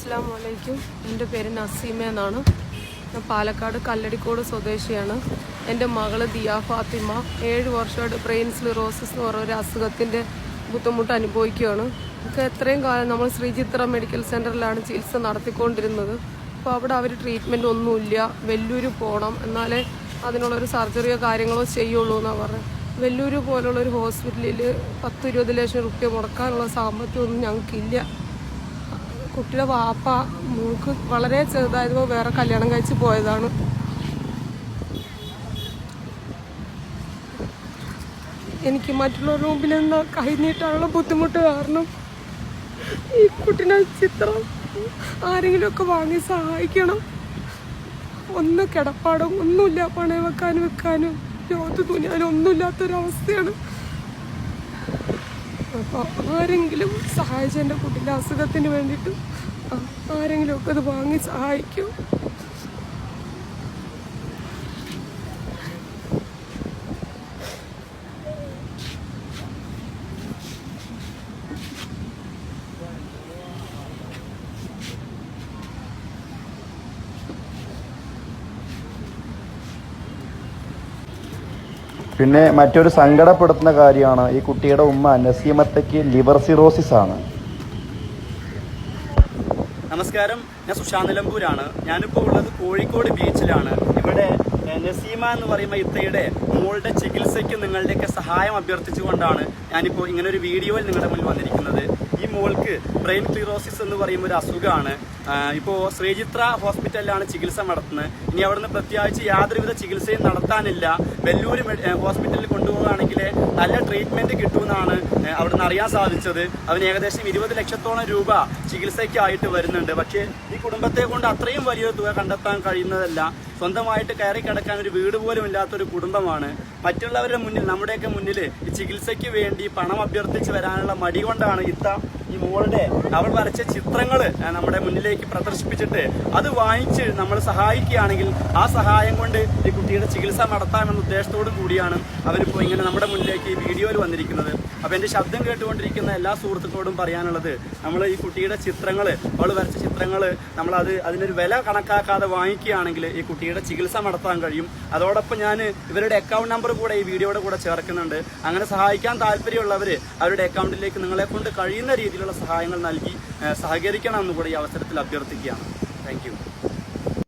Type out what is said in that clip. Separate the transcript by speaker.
Speaker 1: അസ്സലാമു അലൈക്കും. എൻ്റെ പേര് നസീമ എന്നാണ്. ഞാൻ പാലക്കാട് കല്ലടിക്കോട് സ്വദേശിയാണ്. എൻ്റെ മകള് ദിയ ഫാത്തിമ 7 വർഷമായിട്ട് ബ്രെയിൻ സ്ലിറോസിസ് എന്ന് പറയുന്ന ഒരു അസുഖത്തിൻ്റെ ബുദ്ധിമുട്ട് അനുഭവിക്കുകയാണ്. നമുക്ക് എത്രയും കാലം നമ്മൾ ശ്രീചിത്ര മെഡിക്കൽ സെൻ്ററിലാണ് ചികിത്സ നടത്തിക്കൊണ്ടിരുന്നത്. അപ്പോൾ അവിടെ അവർ ട്രീറ്റ്മെൻറ്റ് ഒന്നുമില്ല, വെല്ലൂര് പോകണം, എന്നാലേ അതിനുള്ളൊരു സർജറിയോ കാര്യങ്ങളോ ചെയ്യുള്ളൂ എന്നാണ് പറഞ്ഞത്. വെല്ലൂര് പോലുള്ളൊരു ഹോസ്പിറ്റലിൽ 10-20 ലക്ഷം റുപ്യ മുടക്കാനുള്ള സാമ്പത്തികമൊന്നും ഞങ്ങൾക്കില്ല. കുട്ടിയുടെ വാപ്പ മോൾക്ക് വളരെ ചെറുതായപ്പോൾ വേറെ കല്യാണം കഴിച്ച് പോയതാണ്. എനിക്ക് മറ്റുള്ളവരുടെ മുമ്പിൽ എന്താ കൈനീട്ടാനുള്ള ബുദ്ധിമുട്ട് കാരണം ഈ കുട്ടീനെ ചിത്രം ആരെങ്കിലുമൊക്കെ വാങ്ങി സഹായിക്കണം. ഒന്ന് കിടപ്പാടും ഒന്നുമില്ല, പണയം വെക്കാനും യോത്ത് തുനിയാനും ഒന്നുമില്ലാത്തൊരവസ്ഥയാണ്. അപ്പോൾ ആരെങ്കിലും സഹായിച്ചു എൻ്റെ കുട്ടിൻ്റെ അസുഖത്തിന് വേണ്ടിയിട്ട് ആരെങ്കിലുമൊക്കെ അത് വാങ്ങി സഹായിക്കും.
Speaker 2: പിന്നെ മറ്റൊരു സങ്കടപ്പെടുത്തുന്ന കാര്യമാണ് ഈ കുട്ടിയുടെ ഉമ്മ നസീമത്തയ്ക്ക് ലിവർ സിറോസിസ് ആണ്.
Speaker 3: നമസ്കാരം, ഞാൻ സുശാന്ത് നിലമ്പൂരാണ്. ഞാനിപ്പോൾ ഉള്ളത് കോഴിക്കോട് ബീച്ചിലാണ്. ഇവിടെ നസീമ എന്ന് പറയുമ്പോൾ ഇത്തയുടെ മോളുടെ ചികിത്സയ്ക്ക് നിങ്ങളുടെയൊക്കെ സഹായം അഭ്യർത്ഥിച്ചുകൊണ്ടാണ് ഞാനിപ്പോൾ ഇങ്ങനെ ഒരു വീഡിയോയിൽ നിങ്ങളുടെ മുന്നിൽ വന്നിരിക്കുന്നത്. ഈ മോൾക്ക് ബ്രെയിൻ ക്ലിറോസിസ് എന്ന് പറയുമ്പോൾ ഒരു അസുഖമാണ്. ഇപ്പോൾ ശ്രീചിത്ര ഹോസ്പിറ്റലിലാണ് ചികിത്സ നടത്തുന്നത്. ഇനി അവിടുന്ന് പ്രത്യേകിച്ച് യാതൊരുവിധ ചികിത്സയും നടത്താനില്ല. വെല്ലൂർ ഹോസ്പിറ്റലിൽ കൊണ്ടുപോവുകയാണെങ്കിൽ നല്ല ട്രീറ്റ്മെൻറ്റ് കിട്ടുമെന്നാണ് അവിടുന്ന് അറിയാൻ സാധിച്ചത്. അവന് ഏകദേശം 20 ലക്ഷത്തോളം രൂപ ചികിത്സയ്ക്കായിട്ട് വരുന്നുണ്ട്. പക്ഷേ ഈ കുടുംബത്തെ കൊണ്ട് അത്രയും വലിയൊരു തുക കണ്ടെത്താൻ കഴിയുന്നതല്ല. സ്വന്തമായിട്ട് കയറി കിടക്കാൻ ഒരു വീട് പോലും ഇല്ലാത്തൊരു കുടുംബമാണ്. മറ്റുള്ളവരുടെ മുന്നിൽ, നമ്മുടെയൊക്കെ മുന്നിൽ ഈ ചികിത്സയ്ക്ക് വേണ്ടി പണം അഭ്യർത്ഥിച്ച് വരാനുള്ള മടി കൊണ്ടാണ് ഈ മോളുടെ അവൾ വരച്ച ചിത്രങ്ങൾ നമ്മുടെ മുന്നിലേക്ക് പ്രദർശിപ്പിച്ചിട്ട് അത് വാങ്ങിച്ച് നമ്മൾ സഹായിക്കുകയാണെങ്കിൽ ആ സഹായം കൊണ്ട് ഈ കുട്ടിയുടെ ചികിത്സ നടത്താമെന്ന ഉദ്ദേശത്തോടു കൂടിയാണ് അവരിപ്പോൾ ഇങ്ങനെ നമ്മുടെ മുന്നിലേക്ക് ഈ വീഡിയോയിൽ വന്നിരിക്കുന്നത്. അപ്പോൾ എൻ്റെ ശബ്ദം കേട്ടുകൊണ്ടിരിക്കുന്ന എല്ലാ സുഹൃത്തുക്കളോടും പറയാനുള്ളത്, നമ്മൾ ഈ കുട്ടിയുടെ ചിത്രങ്ങൾ, അവൾ വരച്ച ചിത്രങ്ങൾ അതിനൊരു വില കണക്കാക്കാതെ വാങ്ങിക്കുകയാണെങ്കിൽ ഈ കുട്ടിയുടെ ചികിത്സ നടത്താൻ കഴിയും. അതോടൊപ്പം ഞാൻ ഇവരുടെ അക്കൗണ്ട് നമ്പർ കൂടെ ഈ വീഡിയോയുടെ കൂടെ ചേർക്കുന്നുണ്ട്. അങ്ങനെ സഹായിക്കാൻ താല്പര്യമുള്ളവർ അവരുടെ അക്കൗണ്ടിലേക്ക് നിങ്ങളെ കൊണ്ട് കഴിയുന്ന രീതിയിലുള്ള സഹായങ്ങൾ നൽകി സഹകരിക്കണം എന്ന് കൂടി ഈ അവസരത്തിൽ അഭ്യർത്ഥിക്കുകയാണ്. Thank you.